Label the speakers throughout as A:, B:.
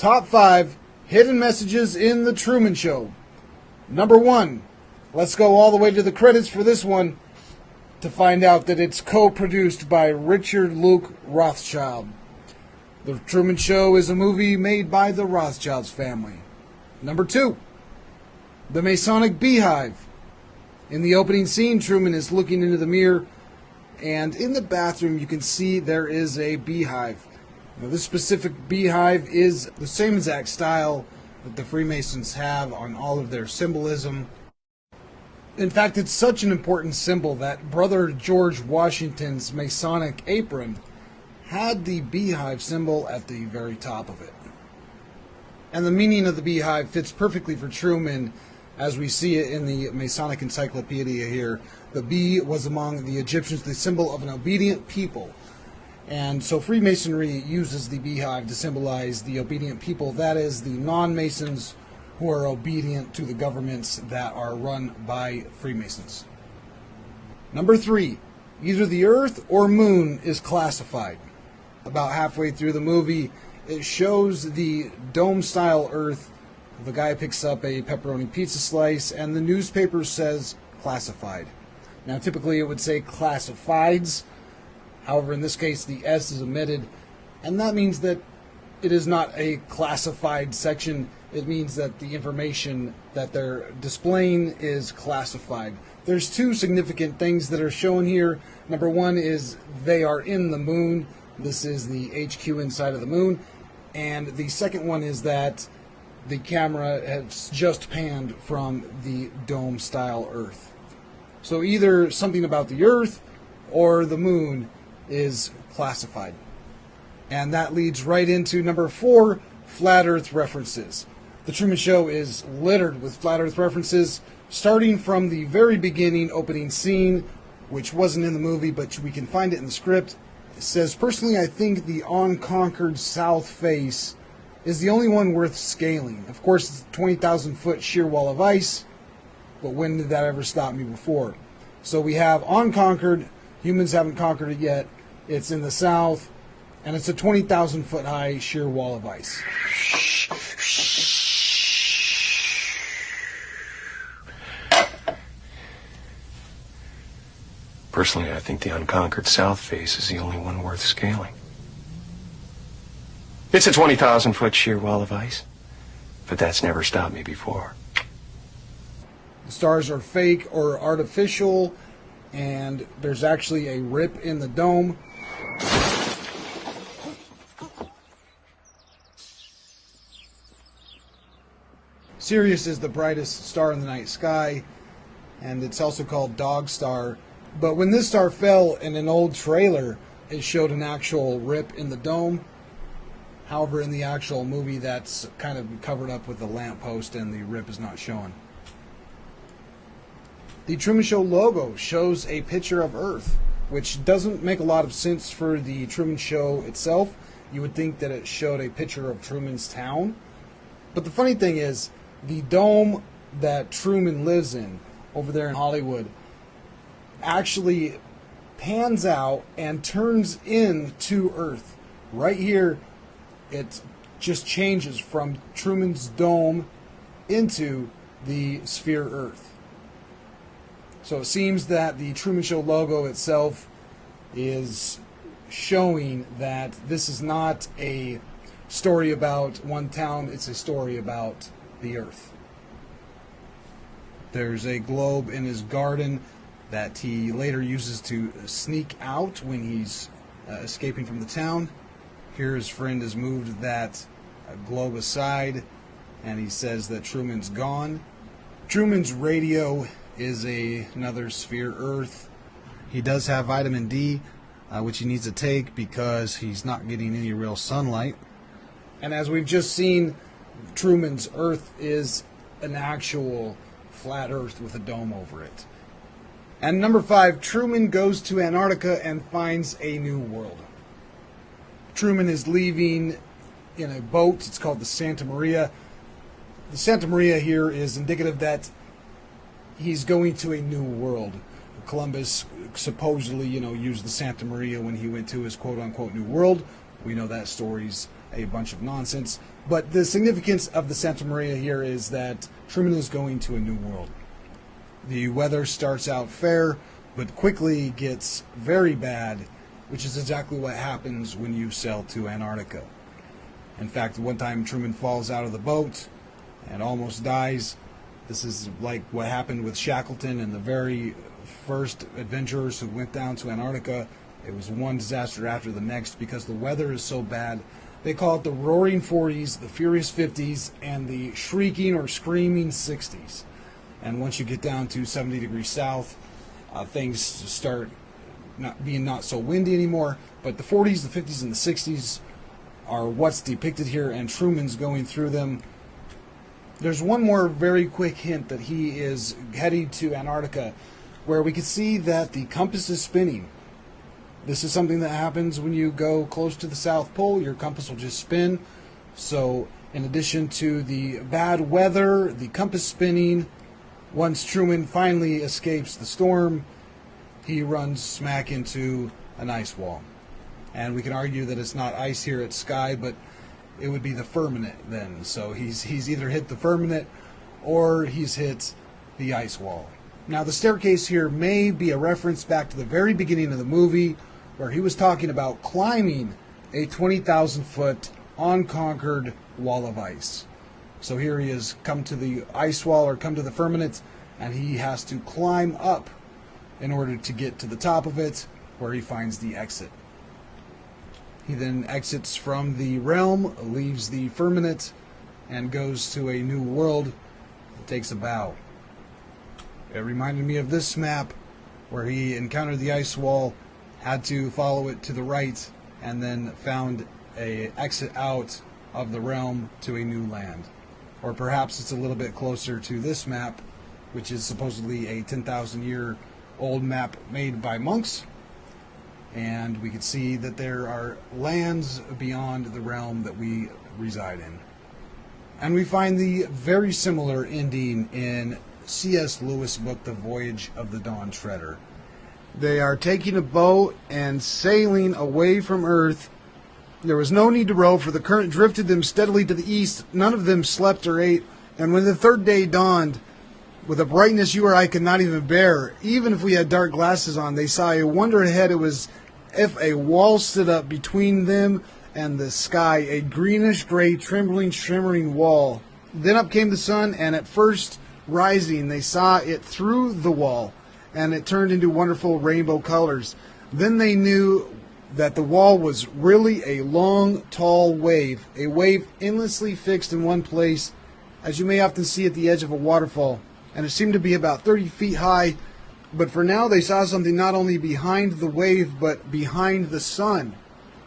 A: Top 5 hidden messages in The Truman Show. Number 1. Let's go all the way to the credits for this one to find out that it's co-produced by Richard Luke Rothschild. The Truman Show is a movie made by the Rothschilds family. Number 2. The Masonic Beehive. In the opening scene, Truman is looking into the mirror, and in the bathroom you can see there is a beehive. Now, this specific beehive is the same exact style that the Freemasons have on all of their symbolism. In fact, it's such an important symbol that Brother George Washington's Masonic apron had the beehive symbol at the very top of it. And the meaning of the beehive fits perfectly for Truman as we see it in the Masonic Encyclopedia here. The bee was among the Egyptians the symbol of an obedient people. And so Freemasonry uses the beehive to symbolize the obedient people, that is, the non-Masons who are obedient to the governments that are run by Freemasons. Number 3, either the Earth or Moon is classified. About halfway through the movie, it shows the dome-style Earth. The guy picks up a pepperoni pizza slice, and the newspaper says classified. Now, typically it would say classifieds. However, in this case, the S is omitted, and that means that it is not a classified section. It means that the information that they're displaying is classified. There's 2 significant things that are shown here. Number 1 is they are in the moon. This is the HQ inside of the moon. And the second one is that the camera has just panned from the dome-style Earth. So either something about the Earth or the moon is classified. And that leads right into number 4, flat Earth references. The Truman Show is littered with flat Earth references, starting from the very beginning opening scene, which wasn't in the movie, but we can find it in the script. It says, "Personally, I think the unconquered south face is the only one worth scaling. Of course, it's a 20,000-foot sheer wall of ice, but when did that ever stop me before?" So we have unconquered. Humans haven't conquered it yet. It's in the south, and it's a 20,000-foot high sheer wall of ice.
B: Personally, I think the unconquered south face is the only one worth scaling. It's a 20,000-foot sheer wall of ice, but that's never stopped me before.
A: The stars are fake or artificial, and there's actually a rip in the dome. Sirius is the brightest star in the night sky, and it's also called Dog Star. But when this star fell in an old trailer, it showed an actual rip in the dome. However, in the actual movie, that's kind of covered up with the lamppost and the rip is not shown. The Truman Show logo shows a picture of Earth, which doesn't make a lot of sense for the Truman Show itself. You would think that it showed a picture of Truman's town. But the funny thing is, the dome that Truman lives in over there in Hollywood actually pans out and turns into Earth. Right here, it just changes from Truman's dome into the sphere Earth. So it seems that the Truman Show logo itself is showing that this is not a story about one town, it's a story about the Earth. There's a globe in his garden that he later uses to sneak out when he's escaping from the town. Here his friend has moved that globe aside, and he says that Truman's gone. Truman's radio is another sphere Earth. He does have vitamin D, which he needs to take because he's not getting any real sunlight. And as we've just seen, Truman's Earth is an actual flat Earth with a dome over it. And number 5, Truman goes to Antarctica and finds a new world. Truman is leaving in a boat. It's called the Santa Maria. The Santa Maria here is indicative that he's going to a new world. Columbus supposedly, used the Santa Maria when he went to his quote-unquote new world. We know that story's a bunch of nonsense. But the significance of the Santa Maria here is that Truman is going to a new world. The weather starts out fair, but quickly gets very bad, which is exactly what happens when you sail to Antarctica. In fact, one time Truman falls out of the boat and almost dies. This is like what happened with Shackleton and the very first adventurers who went down to Antarctica. It was one disaster after the next because the weather is so bad. They call it the Roaring 40s, the Furious 50s, and the Shrieking or Screaming 60s. And once you get down to 70 degrees south, things start not so windy anymore. But the 40s, the 50s, and the 60s are what's depicted here, and Truman's going through them. There's one more very quick hint that he is heading to Antarctica, where we can see that the compass is spinning. This is something that happens when you go close to the South Pole. Your compass will just spin. So in addition to the bad weather, the compass spinning, once Truman finally escapes the storm, he runs smack into an ice wall. And we can argue that it's not ice here, it's sky, but it would be the firmament then. So he's either hit the firmament or he's hit the ice wall. Now the staircase here may be a reference back to the very beginning of the movie, where he was talking about climbing a 20,000 foot unconquered wall of ice. So here he is come to the ice wall, or come to the firmament, and he has to climb up in order to get to the top of it, where he finds the exit. He then exits from the realm, leaves the firmament, and goes to a new world. Takes a bow. It reminded me of this map, where he encountered the ice wall, had to follow it to the right, and then found a exit out of the realm to a new land. Or perhaps it's a little bit closer to this map, which is supposedly a 10,000-year-old map made by monks. And we can see that there are lands beyond the realm that we reside in. And we find the very similar ending in C.S. Lewis' book, The Voyage of the Dawn Treader. They are taking a boat and sailing away from Earth. There was no need to row, for the current drifted them steadily to the east. None of them slept or ate. And when the third day dawned, with a brightness you or I could not even bear, even if we had dark glasses on, they saw a wonder ahead. It was if a wall stood up between them and the sky, a greenish-gray, trembling, shimmering wall. Then up came the sun, and at first rising, they saw it through the wall, and it turned into wonderful rainbow colors. Then they knew that the wall was really a long, tall wave, a wave endlessly fixed in one place, as you may often see at the edge of a waterfall, and it seemed to be about 30 feet high. But for now they saw something not only behind the wave, but behind the sun.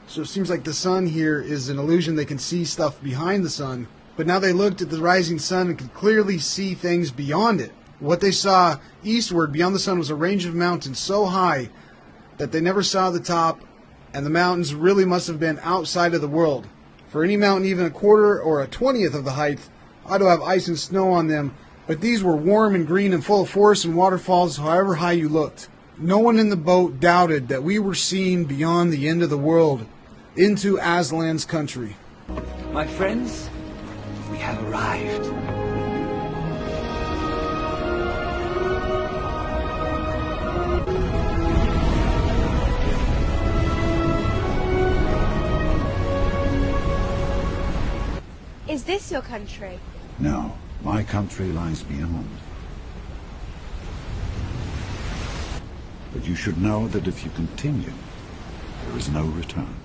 A: So it seems like the sun here is an illusion. They can see stuff behind the sun. But now they looked at the rising sun and could clearly see things beyond it. What they saw eastward beyond the sun was a range of mountains so high that they never saw the top, and the mountains really must have been outside of the world. For any mountain even a quarter or a 20th of the height ought to have ice and snow on them, but these were warm and green and full of forests and waterfalls however high you looked. No one in the boat doubted that we were seeing beyond the end of the world, into Aslan's country.
B: My friends, we have arrived.
C: Is this your country?
D: No, my country lies beyond. But you should know that if you continue, there is no return.